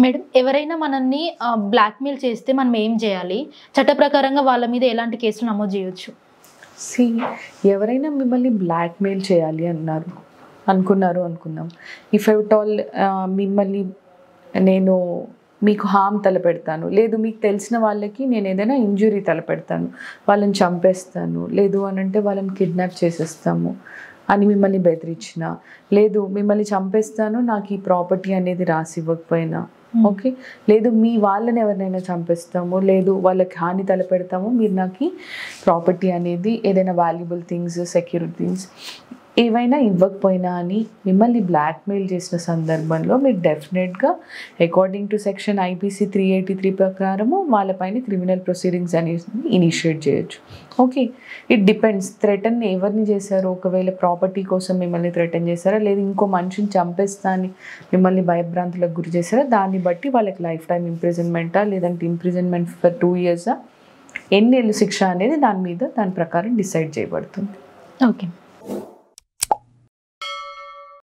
Madam ఎవరైనా మనల్ని blackmail చేస్తే మనం ఏం చేయాలి? చట్ట ప్రకారంగా వాళ్ళ మీద ఎలాంటి కేసులు నమోదు చేయొచ్చు? సి ఎవరైనా మిమ్మల్ని బ్లాక్‌మెయిల్ చేయాలి అనుకున్నారు అనుకుందాం. ఇఫ్ ఎట్ ఆల్ మిమ్మల్ని నేను మీకు హార్మ్ తలపెడతాను, లేదు మీకు తెలిసిన వాళ్ళకి నేను ఏదైనా ఇంజ్యూరీ తలపెడతాను, వాళ్ళని చంపేస్తాను, లేదు అనంటే వాళ్ళని కిడ్నాప్ చేసేస్తాము అని మిమ్మల్ని బెదిరించిన, లేదు మిమ్మల్ని చంపేస్తాను నాకు ఈ ప్రాపర్టీ అనేది రాసి ఇవ్వకపోయినా, ఓకే, లేదు మీ వాళ్ళని ఎవరినైనా చంపేస్తాము, లేదు వాళ్ళకి హాని తలపెడతాము, మీరు నాకు ప్రాపర్టీ అనేది ఏదైనా వాల్యుబుల్ థింగ్స్ సెక్యూరిటీ థింగ్స్ ఏవైనా ఇవ్వకపోయినా అని మిమ్మల్ని బ్లాక్మెయిల్ చేసిన సందర్భంలో మీరు డెఫినెట్గా అకార్డింగ్ టు సెక్షన్ ఐపీసీ 383 ప్రకారము వాళ్ళపైన క్రిమినల్ ప్రొసీడింగ్స్ అనేది ఇనిషియేట్ చేయొచ్చు. ఓకే, ఇట్ డిపెండ్స్ థ్రెటన్ ఎవరిని చేశారో, ఒకవేళ ప్రాపర్టీ కోసం మిమ్మల్ని థ్రెటన్ చేశారా, లేదా ఇంకో మనిషిని చంపేస్తా అని మిమ్మల్ని భయభ్రాంతులకు గురి చేశారా, దాన్ని బట్టి వాళ్ళకి లైఫ్ టైం ఇంప్రిజన్మెంటా లేదంటే ఇంప్రిజన్మెంట్ ఫర్ 2 years ఎన్నేళ్ళు శిక్ష అనేది దాని ప్రకారం డిసైడ్ చేయబడుతుంది. ఓకే.